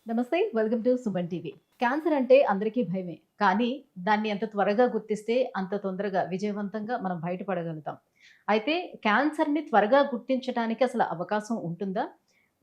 నమస్తే. Welcome to Suman TV. Cancer అంటే అందరికీ భయమే. కానీ దాన్ని ఎంత త్వరగా గుర్తిస్తే అంత తొందరగా విజయవంతంగా మనం బయటపడగలుగుతాం. అయితే క్యాన్సర్‌ని త్వరగా గుర్తించడానికి అసలు అవకాశం ఉంటుందా?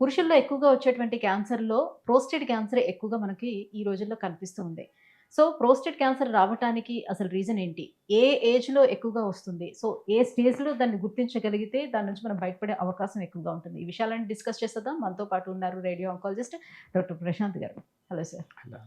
పురుషుల్లో ఎక్కువగా వచ్చేటువంటి క్యాన్సర్‌లో ప్రోస్టేట్ క్యాన్సరే ఎక్కువగా మనకి ఈ రోజుల్లో కనిపిస్తూ ఉంది. సో, ప్రోస్టేట్ క్యాన్సర్ రావటానికి అసలు రీజన్ ఏంటి? ఏ ఏజ్‌లో ఎక్కువగా వస్తుంది? సో, ఏ స్టేజ్‌లో దాన్ని గుర్తించగలిగితే దాని నుంచి మనం బయటపడే అవకాశం ఎక్కువగా ఉంటుంది? ఈ విషయాలన్నీ డిస్కస్ చేసేద్దాం. మనతో పాటు ఉన్నారు రేడియో ఆంకాలజిస్ట్ డాక్టర్ ప్రశాంత్ గారు. Hello sir. అలా.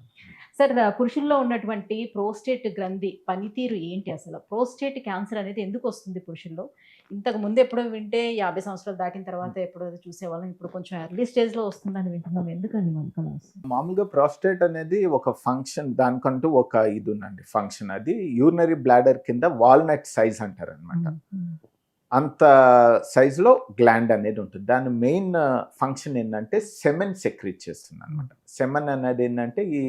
సార్, పురుషుల్లో ఉన్నటువంటి ప్రోస్టేట్ గ్రంథి పనితీరు ఏంటి అసలు? ప్రోస్టేట్ క్యాన్సర్ అనేది ఎందుకొస్తుంది పురుషుల్లో? ఇంతకు ముందు ఎప్పుడో వింటే 50 సంవత్సరాలు దాటిన తర్వాత ఎప్పుడో చూసేవాళ్ళం. ఇప్పుడు కొంచెం ఎర్లీ స్టేజ్‌లో వస్తుందని వింటున్నాం. ఎందుకని మనకలా వస్తుంది? మామూలుగా ప్రాస్టేట్ అనేది ఒక ఫంక్షన్, దానికంటూ ఒక ఇది ఉందండి ఫంక్షన్. అది యూరినరీ బ్లాడర్ కింద వాల్నట్ సైజ్ అంటారనమాట. అంత సైజులో గ్లాండ్ అనేది ఉంటుంది. దాని మెయిన్ ఫంక్షన్ ఏంటంటే సెమెన్ సెక్రీట్ చేస్తుంది అనమాట. సెమెన్ అనేది ఏంటంటే ఈ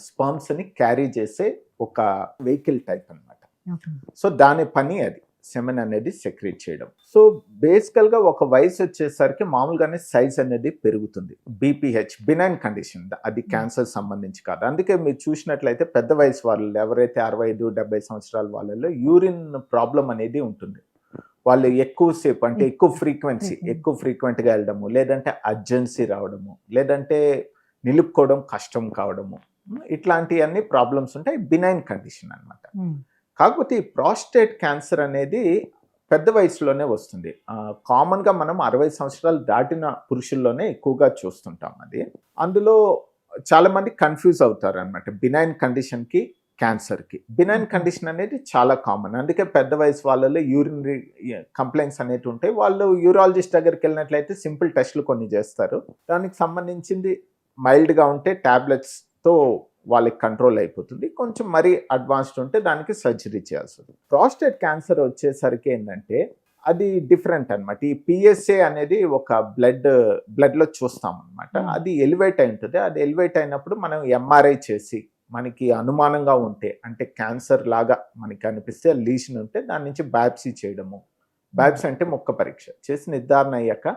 స్పర్మ్స్ని క్యారీ చేసే ఒక వెహికల్ టైప్ అనమాట. సో దాని పని అది సెమెన్ అనేది సెక్రీట్ చేయడం. సో బేసికల్గా ఒక వయసు వచ్చేసరికి మామూలుగానే సైజ్ అనేది పెరుగుతుంది. బీపీహెచ్ బినైన్ కండిషన్, అది క్యాన్సర్ సంబంధించి కాదు. అందుకే మీరు చూసినట్లయితే పెద్ద వయసు వాళ్ళు ఎవరైతే 65-70 సంవత్సరాల వాళ్ళలో యూరిన్ ప్రాబ్లం అనేది ఉంటుంది. వాళ్ళు ఎక్కువసేపు అంటే ఎక్కువ ఫ్రీక్వెంట్గా వెళ్ళడము, లేదంటే అర్జెన్సీ రావడము, లేదంటే నిలుపుకోవడం కష్టం కావడము, ఇట్లాంటివన్నీ ప్రాబ్లమ్స్ ఉంటాయి. బినైన్ కండిషన్ అనమాట. కాకపోతే ఈ ప్రాస్టేట్ క్యాన్సర్ అనేది పెద్ద వయసులోనే వస్తుంది. కామన్గా మనం 60 సంవత్సరాలు దాటిన పురుషుల్లోనే ఎక్కువగా చూస్తుంటాం. అది అందులో చాలామంది కన్ఫ్యూజ్ అవుతారు అనమాట బినైన్ కండిషన్కి క్యాన్సర్కి. బినైన్ కండిషన్ అనేది చాలా కామన్. అందుకే పెద్ద వయసు వాళ్ళలో యూరినరీ కంప్లైంట్స్ అనేవి ఉంటాయి. వాళ్ళు యూరాలజిస్ట్ దగ్గరికి వెళ్ళినట్లయితే సింపుల్ టెస్ట్లు కొన్ని చేస్తారు. దానికి సంబంధించింది మైల్డ్గా ఉంటే ట్యాబ్లెట్స్తో వాళ్ళకి కంట్రోల్ అయిపోతుంది. కొంచెం మరీ అడ్వాన్స్డ్ ఉంటే దానికి సర్జరీ చేయాల్సి ఉంటుంది. ప్రాస్టేట్ క్యాన్సర్ వచ్చేసరికి ఏంటంటే అది డిఫరెంట్ అనమాట. ఈ పిఎస్ఏ అనేది ఒక బ్లడ్లో చూస్తాం అనమాట. అది ఎలివేట్ అయి ఉంటుంది. అది ఎలివేట్ అయినప్పుడు మనం ఎంఆర్ఐ చేసి మనకి అనుమానంగా ఉంటే, అంటే క్యాన్సర్ లాగా మనకి అనిపిస్తే లీషన్ ఉంటే దాని నుంచి బయాప్సీ చేయడము. బయాప్సీ అంటే ముక్క పరీక్ష చేసి నిర్ధారణ అయ్యాక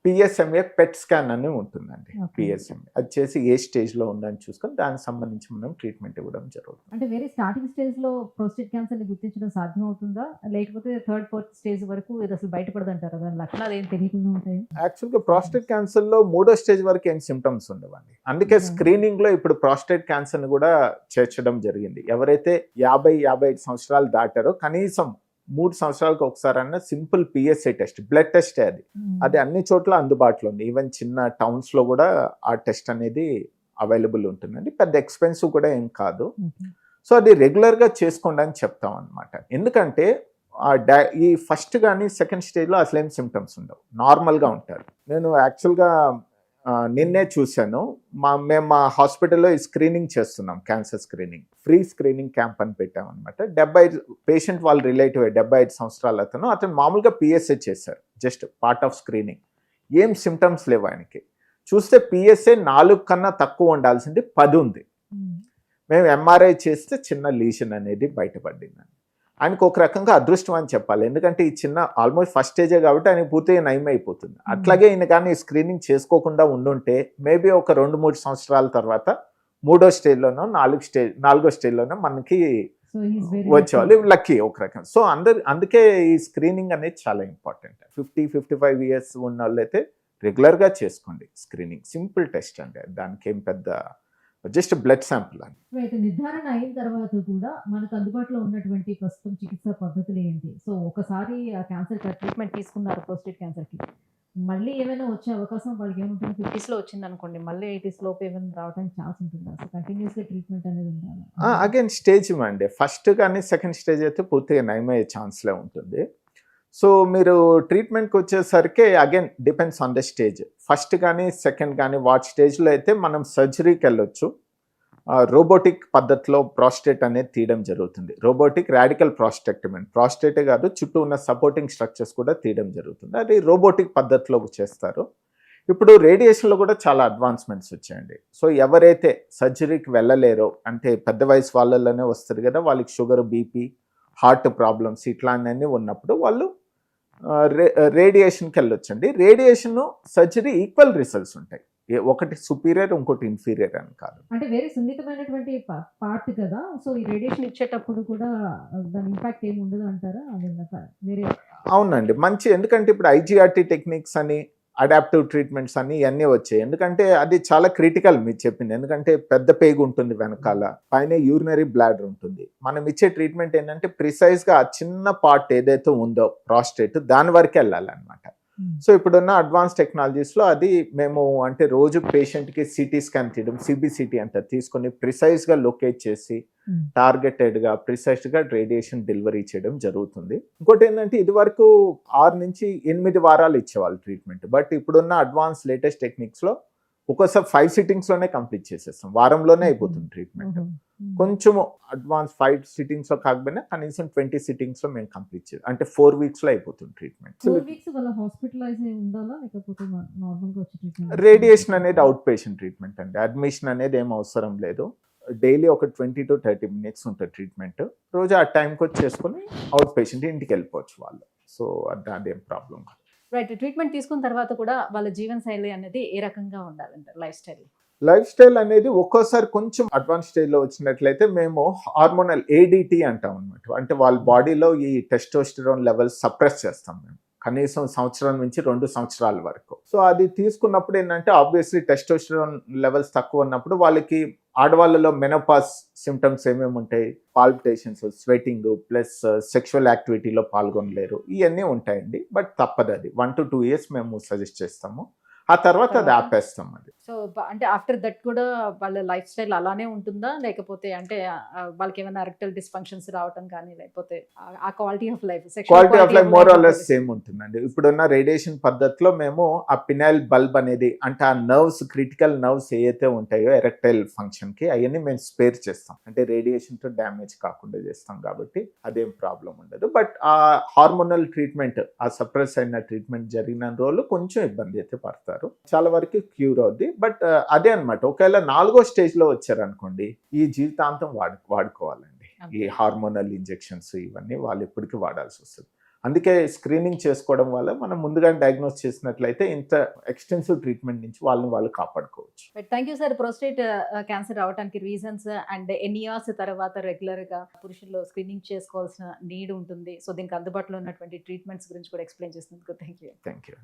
పిఎస్ఎంఏ పెట్ స్కాన్ అని ఉంటుందండి. పిఎస్ఎంఏ అది చేసి ఏ స్టేజ్లో ఉందని చూసుకొని దానికి సంబంధించి మనం ట్రీట్మెంట్ ఇవ్వడం జరుగుతుంది. అంటే వెరీ స్టార్టింగ్ స్టేజ్‌లో ప్రోస్టేట్ క్యాన్సర్‌ని గుర్తించడం సాధ్యం అవుతుందా? లేకపోతే థర్డ్, ఫోర్త్ స్టేజ్ వరకు ఇది అసలు బయటపడదంటారా? దాని లక్షణాలు ఏం తెలియకుండా ఉంటాయి? యాక్చువల్గా ప్రాస్టేట్ క్యాన్సర్లో 3వ స్టేజ్ వరకు ఏం సిమ్టమ్స్ ఉండవండి. అందుకే స్క్రీనింగ్లో ఇప్పుడు ప్రాస్టేట్ క్యాన్సర్ని కూడా చేర్చడం జరిగింది. ఎవరైతే 50-55 సంవత్సరాలు దాటారో కనీసం 3 సంవత్సరాలకు ఒకసారి simple PSA test, blood test అది అన్ని చోట్ల అందుబాటులో ఉంది. ఈవెన్ చిన్న టౌన్స్లో కూడా ఆ టెస్ట్ అనేది అవైలబుల్ ఉంటుందండి. పెద్ద ఎక్స్పెన్సివ్ కూడా ఏం కాదు. సో అది రెగ్యులర్గా చేసుకోండి అని చెప్తాం అనమాట. ఎందుకంటే ఈ ఫస్ట్ కానీ సెకండ్ స్టేజ్లో అసలేం సిమ్టమ్స్ ఉండవు, నార్మల్గా ఉంటారు. నేను యాక్చువల్గా నిన్నే చూశాను. మేము మా హాస్పిటల్లో ఈ స్క్రీనింగ్ చేస్తున్నాం, cancer screening, free screening camp అని పెట్టామన్నమాట. 75 పేషెంట్ వాళ్ళ రిలేటివ్ 75 సంవత్సరాల అతను మామూలుగా పిఎస్ఏ చేశారు, జస్ట్ పార్ట్ ఆఫ్ స్క్రీనింగ్. ఏం సిమ్టమ్స్ లేవు ఆయనకి. చూస్తే పిఎస్ఏ 4 కన్నా తక్కువ ఉండాల్సింది 10 ఉంది. మేము ఎంఆర్ఐ చేస్తే చిన్న లీషన్ అనేది బయటపడింది. ఆయనకు ఒక రకంగా అదృష్టం అని చెప్పాలి. ఎందుకంటే ఈ చిన్న ఆల్మోస్ట్ ఫస్ట్ స్టేజే కాబట్టి ఆయనకు పూర్తిగా నయం అయిపోతుంది. అట్లాగే ఈయన కానీ స్క్రీనింగ్ చేసుకోకుండా ఉండుంటే మేబీ ఒక 2-3 సంవత్సరాల తర్వాత 3వ స్టేజ్లోనో 4వ స్టేజ్లోనో మనకి వచ్చేవాళ్ళు. లక్కీ ఒక రకం. సో అందుకే ఈ స్క్రీనింగ్ అనేది చాలా ఇంపార్టెంట్. 50-55 ఇయర్స్ ఉన్న వాళ్ళైతే రెగ్యులర్గా చేసుకోండి స్క్రీనింగ్. సింపుల్ టెస్ట్ అండి, దానికి ఏం పెద్ద జస్ట్ బ్లడ్ శాంపుల్ అని. అయితే నిర్ధారణ అయిన తర్వాత కూడా మనకు అందుబాటులో ఉన్నటువంటి ప్రస్తుతం చికిత్సా పద్ధతులు ఏంటి? సో ఒకసారి ఆ క్యాన్సర్ ట్రీట్మెంట్ తీసుకున్నారు ప్రోస్టేట్ క్యాన్సర్‌కి, మళ్ళీ ఏమైనా వచ్చే అవకాశం వాళ్ళకి ఏముంటుంది? 50స్‌లో వచ్చిందనుకోండి, మళ్ళీ 80s లోపు ఏమైనా రావడానికి ఛాన్స్ ఉంటుందా? సో కంటిన్యూస్‌గా ట్రీట్మెంట్ అనేది ఉండాలా? అగైన్ స్టేజ్ ఇవ్వండి. ఫస్ట్ కానీ సెకండ్ స్టేజ్ అయితే పూర్తిగా నయమయ్యే ఛాన్స్లే ఉంటుంది. సో మీరు ట్రీట్మెంట్కి వచ్చేసరికి again depends on the stage. First కానీ సెకండ్ కానీ వాటి స్టేజ్లో అయితే మనం సర్జరీకి వెళ్ళొచ్చు. రోబోటిక్ పద్ధతిలో ప్రాస్టేట్ అనేది తీయడం జరుగుతుంది. రోబోటిక్ రాడికల్ ప్రాస్టెక్టమీ, ప్రాస్టేటే కాదు చుట్టూ ఉన్న సపోర్టింగ్ స్ట్రక్చర్స్ కూడా తీయడం జరుగుతుంది. అది రోబోటిక్ పద్ధతిలో చేస్తారు. ఇప్పుడు రేడియేషన్లో కూడా చాలా అడ్వాన్స్మెంట్స్ వచ్చాయండి. సో ఎవరైతే సర్జరీకి వెళ్ళలేరో, అంటే పెద్ద వయసు వాళ్ళలోనే వస్తుంది కదా, వాళ్ళకి షుగర్, బీపీ, హార్ట్ ప్రాబ్లమ్స్ ఇట్లాంటివన్నీ ఉన్నప్పుడు వాళ్ళు రేడియేషన్కి వెళ్ళొచ్చండి. రేడియేషన్ సర్జరీ ఈక్వల్ రిజల్ట్స్ ఉంటాయి. ఒకటి సుపీరియర్ ఇంకోటి ఇన్ఫీరియర్ అని కాదు. అంటే వేరే సున్నితమైనటువంటి పార్ట్ కదా, సో ఈ రేడియేషన్ ఇచ్చేటప్పుడు కూడా దాని ఇంపాక్ట్ ఏమి ఉండదు అంటారా? అది వేరే అవునండి, మంచి. ఎందుకంటే ఇప్పుడు ఐజీఆర్టీ టెక్నిక్స్ అని అడాప్టివ్ ట్రీట్మెంట్స్ అని ఇవన్నీ వచ్చాయి. ఎందుకంటే అది చాలా క్రిటికల్ మీరు చెప్పింది. ఎందుకంటే పెద్ద పేగు ఉంటుంది వెనకాల, పైన యూరినరీ బ్లాడర్ ఉంటుంది. మనం ఇచ్చే ట్రీట్మెంట్ ఏంటంటే ప్రిసైజ్గా ఆ చిన్న పార్ట్ ఏదైతే ఉందో ప్రాస్టేట్ దాని వరకే వెళ్ళాలన్నమాట. సో ఇప్పుడున్న అడ్వాన్స్ టెక్నాలజీస్లో అది మేము అంటే రోజు పేషెంట్కి సిటీ స్కాన్ తీయడం, సిబిసిటీ అంటారు, తీసుకొని ప్రిసైజ్గా లొకేట్ చేసి టార్గెటెడ్గా ప్రిసైజ్గా రేడియేషన్ డెలివరీ చేయడం జరుగుతుంది. ఇంకోటి ఏంటంటే ఇది వరకు 6 నుంచి 8 వారాలు ఇచ్చేవాళ్ళు ట్రీట్మెంట్. బట్ ఇప్పుడున్న అడ్వాన్స్ లేటెస్ట్ టెక్నిక్స్లో ఒక్కోసారి 5 సిట్టింగ్స్లోనే కంప్లీట్ చేసేస్తాం, వారంలోనే అయిపోతుంది ట్రీట్మెంట్. కొంచెం అడ్వాన్స్ 5 సిట్టింగ్స్లో కాకపోయినా కనీసం 20 సిట్టింగ్స్లో మేము కంప్లీట్ చేయాలి, అంటే 4 వీక్స్లో అయిపోతుంది ట్రీట్మెంట్. 4 వీక్స్ వాళ్ళ హాస్పిటలైజ్ ఉండాలా లేకపోతే నార్మల్గా వచ్చే ట్రీట్మెంట్? రేడియేషన్ అనేది అవుట్ పేషెంట్ ట్రీట్మెంట్ అండి, అడ్మిషన్ అనేది ఏం అవసరం లేదు. డైలీ ఒక 20 to 30 minutes ఉంటుంది ట్రీట్మెంట్. రోజు ఆ టైంకి వచ్చి చేసుకుని అవుట్ పేషెంట్ ఇంటికి వెళ్ళిపోవచ్చు వాళ్ళు. సో అదేం ప్రాబ్లం కాదు. రైట్. ట్రీట్మెంట్ తీసుకున్న తర్వాత కూడా వాళ్ళ జీవన శైలి అనేది ఏ రకంగా ఉండాలంటారు? లైఫ్ స్టైల్ అనేది ఒక్కోసారి కొంచెం అడ్వాన్స్ స్టేజ్లో వచ్చినట్లయితే మేము హార్మోనల్ ఏడిటి అంటాం అనమాట. అంటే వాళ్ళ బాడీలో ఈ టెస్టోస్టెరాన్ లెవెల్స్ సప్రెస్ చేస్తాం మేము కనీసం సంవత్సరం నుంచి 2 సంవత్సరాల వరకు. సో అది తీసుకున్నప్పుడు ఏంటంటే ఆబ్వియస్లీ టెస్టోస్టెరాన్ లెవెల్స్ తక్కువ ఉన్నప్పుడు వాళ్ళకి ఆడవాళ్ళలో మెనోపాస్ సిమ్టమ్స్ ఏమేమి ఉంటాయి, పాల్పిటేషన్స్, స్వెటింగ్, ప్లస్ సెక్షువల్ యాక్టివిటీలో పాల్గొనలేరు, ఇవన్నీ ఉంటాయండి. బట్ తప్పదు, అది 1 to 2 years మేము సజెస్ట్ చేస్తాము. ఆ తర్వాత అది ఆపేస్తాం. అది సో అంటే ఆఫ్టర్ దట్ కూడా వాళ్ళ లైఫ్ స్టైల్ అలానే ఉంటుందా, లేకపోతే అంటే వాళ్ళకి ఏమైనా ఎరెక్టైల్ డిస్ఫంక్షన్స్ రావటం కానీ, లేకపోతే ఆ quality of life more or less same ఉంటుందండి. ఇప్పుడున్న రేడియేషన్ పద్ధతిలో మేము ఆ పినైల్ బల్బ్ అనేది, అంటే ఆ నర్వ్స్, క్రిటికల్ నర్వ్స్ ఏవైతే ఉంటాయో ఎరెక్టైల్ ఫంక్షన్ కి, అవన్నీ మేము స్పేర్ చేస్తాం. అంటే రేడియేషన్ తో డ్యామేజ్ కాకుండా చేస్తాం కాబట్టి అదేం ప్రాబ్లం ఉండదు. బట్ ఆ హార్మోనల్ ట్రీట్మెంట్, ఆ సప్రెస్ అయిన ట్రీట్మెంట్ జరిగిన రోజులు కొంచెం ఇబ్బంది అయితే పడతారు, చాలా వరకు క్యూర్ అవుద్ది. బట్ అదే అనమాట, ఒకవేళ 4వ స్టేజ్లో వచ్చారనుకోండి, ఈ జీవితాంతం వాడుకోవాలండి ఈ హార్మోనల్ ఇంజెక్షన్స్, ఇవన్నీ వాళ్ళు ఎప్పటికీ వాడాల్సి వస్తుంది. అందుకే స్క్రీనింగ్ చేసుకోవడం వల్ల మనం ముందుగా డయాగ్నోస్ చేసినట్లయితే ఇంత ఎక్స్టెన్సివ్ ట్రీట్మెంట్ నుంచి వాళ్ళు కాపాడుకోవచ్చు. Thank you sir. Prostate cancer రావడానికి రీజన్స్ అండ్ ఎన్ని ఇయర్స్ తర్వాత రెగ్యులర్గా పురుషుల్లో స్క్రీనింగ్ చేసుకోవాల్సిన నీడ్ ఉంటుంది, సో దీనికి అందుబాటులో ఉన్నటువంటి ట్రీట్మెంట్స్ గురించి కూడా ఎక్స్ప్లెయిన్ చేసినందుకు థ్యాంక్ యూ. Thank you.